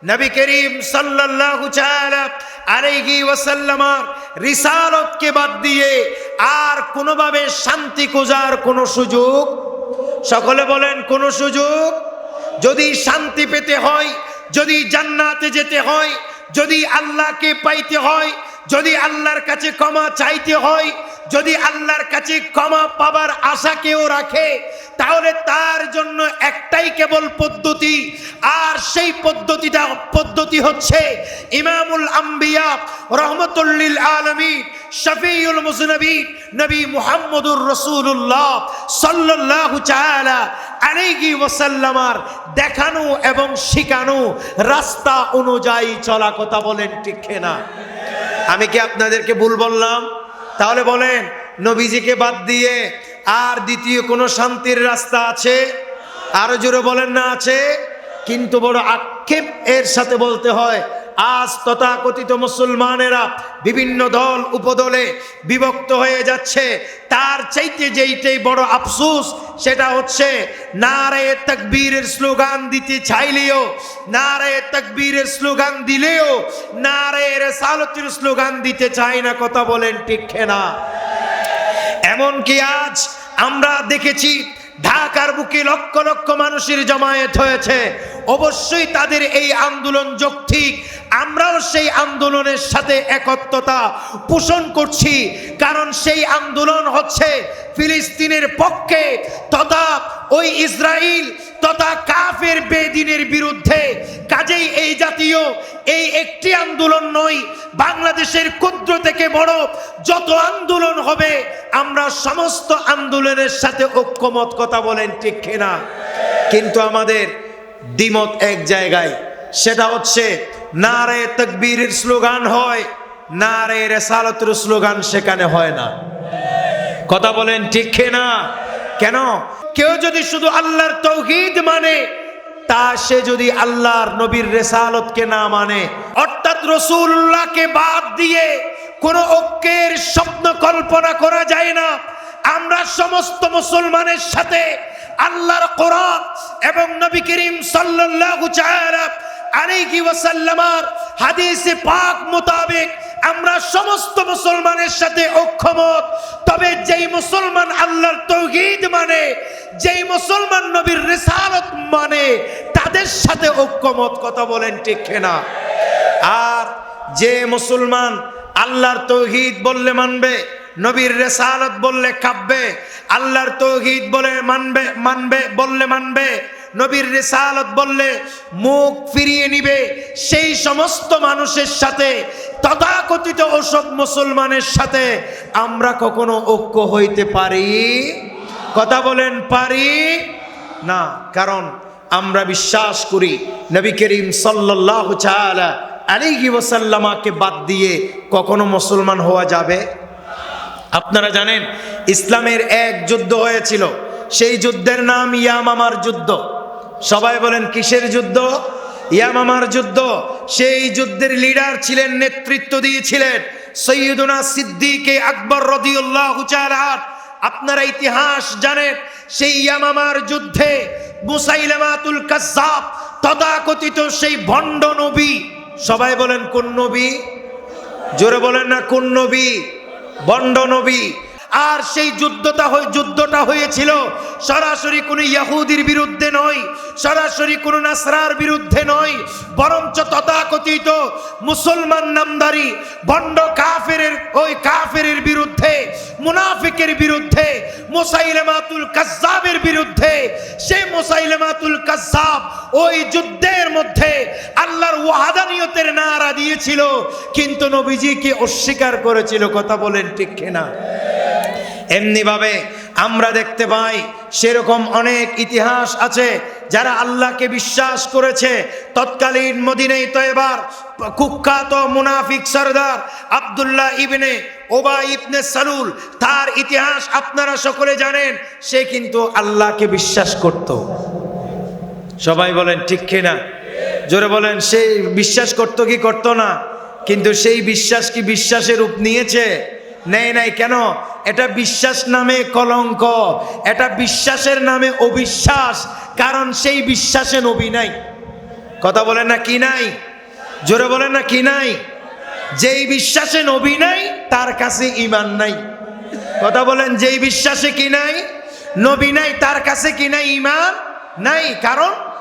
নবী করিম সাল্লাল্লাহু তাআলা আলাইহি ওয়াসাল্লামের রিসালাতকে বাদ দিয়ে আর কোনোভাবে শান্তি খোঁজার কোনো সুযোগ, সকলে বলেন কোনো সুযোগ? যদি শান্তি পেতে হয়, যদি জান্নাতে যেতে হয়, যদি আল্লাহকে পাইতে হয়, যদি আল্লাহর কাছে ক্ষমা চাইতে হয়, যদি আল্লাহর কাছে ক্ষমা পাবার আশা কেউ রাখে, তাহলে তার জন্য একটাই কেবল পদ্ধতি, আর সেই পদ্ধতি হচ্ছে ইমামুল আম্বিয়া রহমাতুল লিল আলামিন শফিউল মুজনবিন নবী মুহাম্মদুর রাসূলুল্লাহ সাল্লাল্লাহু তাআলা আলাইহি ওয়াসাল্লামের দেখানো এবং শিখানো রাস্তা অনুযায়ী চলা। কথা বলেন ঠিক না? আমি কি আপনাদেরকে ভুল বললাম? তাহলে বলেন, নবীজিকে বাদ দিয়ে আর দ্বিতীয় কোনো শান্তির রাস্তা আছে? আরো জোরে বলেন না আছে? কিন্তু বড় আক্ষেপ এর সাথে বলতে হয়, আজ তথাকথিত মুসলমানেরা বিভিন্ন দল উপদলে বিভক্ত হয়ে যাচ্ছে। তার চাইতে যেইটাই বড় আফসোস, সেটা হচ্ছে নারায়ে তাকবীরের স্লোগান দিতে চাইলেও, নারায়ে তাকবীরের স্লোগান দিলেও নারায়ে রিসালাতের স্লোগান দিতে চায় না। কথা বলেন ঠিক না? এমনকি আজ আমরা দেখেছি ঢাকার বুকে লক্ষ লক্ষ মানুষের জমায়েত হয়েছে। অবশ্যই তাদের এই আন্দোলন যৌক্তিক, আমরাও সেই আন্দোলনের সাথে একত্রতা পোষণ করছি, কারণ সেই আন্দোলন হচ্ছে ফিলিস্তিনের পক্ষে তথা ওই ইসরাইল তথা কাফের বেদিনের বিরুদ্ধে। কাজেই এই জাতীয় এই একটি আন্দোলন নয়, বাংলাদেশের ক্ষুদ্র থেকে বড় যত আন্দোলন হবে আমরা সমস্ত আন্দোলনের সাথে ঐক্যমত। কথা বলেন ঠিক না? কিন্তু আমাদের দ্বিমত এক জায়গায়, সেটা হচ্ছে নারায়ে তাকবীরের স্লোগান হয়, নারায়ে রিসালাতের স্লোগান সেখানে হয় না। কথা বলেন ঠিক না? কেন? কেউ যদি শুধু আল্লাহর তাওহীদ মানে, তা সে যদি আল্লাহর নবীর রিসালাতকে না মানে, অর্থাৎ রাসূলুল্লাহকে বাদ দিয়ে কোনো ঐক্যের স্বপ্ন কল্পনা করা যায় না। আমরা সমস্ত মুসলমানের সাথে আল্লাহর কোরআন এবং নবী করিম সাল্লাল্লাহু তাআলা আলাইহি ওয়াসাল্লামের হাদিসে পাক মোতাবেক আমরা সমস্ত মুসলমানের সাথে ঐক্যমত। তবে যেই মুসলমান আল্লাহর তাওহীদ মানে, যেই মুসলমান নবীর রিসালাত মানে, তাদের সাথে ঐক্যমত। কথা বলেন ঠিক না? আর যে মুসলমান আল্লাহর তাওহীদ বললে মানবে, নবীর রিসালাত বললে কাঁপবে, আল্লাহর তাওহীদ বলে মানবে, নবীর রিসালাত বললে মুখ ফিরিয়ে নিবে, সেই সমস্ত মানুষের সাথে, তথাকথিত ওসব মুসলমানের সাথে আমরা কখনো ঐক্য হইতে পারি? কথা বলেন পারি না। কারণ আমরা বিশ্বাস করি নবী করিম সাল্লাল্লাহু তাআলা আলাইহি ওয়াসাল্লামকে বাদ দিয়ে কখনো মুসলমান হওয়া যাবে? আপনারা জানেন ইসলামের এক যুদ্ধ হয়েছিল, সেই যুদ্ধের নাম ইয়ামামার যুদ্ধ। সবাই বলেন কিসের যুদ্ধ? ইয়ামামার যুদ্ধ। সেই যুদ্ধের লিডার ছিলেন, নেতৃত্ব দিয়েছিলেন সৈয়দনা সিদ্দিকে আকবর রাদিয়াল্লাহু তাআলা। আপনারা ইতিহাস জানেন, সেই ইয়ামামার যুদ্ধে মুসাইলামাতুল কাজ্জাব তথাকথিত সেই ভণ্ড নবী, সবাই বলেন কোন নবী? জোরে বলেন না কোন নবী? ভণ্ড নবী। আর সেই যুদ্ধটা হয়েছিল সরাসরি কোনো ইহুদির বিরুদ্ধে নয়, সরাসরি কোনো নাসরার বিরুদ্ধে নয়, বরঞ্চ তথাকথিত মুসলমান নামধারী ভণ্ড কাফেরের বিরুদ্ধে, মুনাফিকের বিরুদ্ধে, মুসাইলামাতুল কাজ্জাবের বিরুদ্ধে। সেই মুসাইলামাতুল কাজ্জাব ওই যুদ্ধের মধ্যে আল্লাহর ওয়াহদানিয়তের নারা দিয়েছিল, কিন্তু নবীজিকে অস্বীকার করেছিল। কথা বলেন ঠিক না? এমনি ভাবে আমরা দেখতে পাই সেরকম অনেক ইতিহাস আছে, যারা আল্লাহকে বিশ্বাস করেছে। তৎকালীন মদিনায় তয়বার কুখ্যাত মুনাফিক সরদার আব্দুল্লাহ ইবনে উবাই ইবনে সালুল, তার ইতিহাস আপনারা সকলে জানেন। সে কিন্তু আল্লাহকে বিশ্বাস করত। সবাই বলেন ঠিক না? জোরে বলেন। সে বিশ্বাস করত কি করত না? কিন্তু সেই বিশ্বাস কি বিশ্বাসের রূপ নিয়েছে? নেই নাই। কেন? এটা বিশ্বাস নামে কলঙ্ক, এটা বিশ্বাসের নামে অবিশ্বাস, কারণ সেই বিশ্বাসে নবী নাই। কথা বলেন না কি নাই? জোরে বলেন না কি নাই? যেই বিশ্বাসে নবী নাই তার কাছে ঈমান নাই। কথা বলেন, যেই বিশ্বাসে কি নাই? নবী নাই, তার কাছে কি নাই? ঈমান নাই। কারণ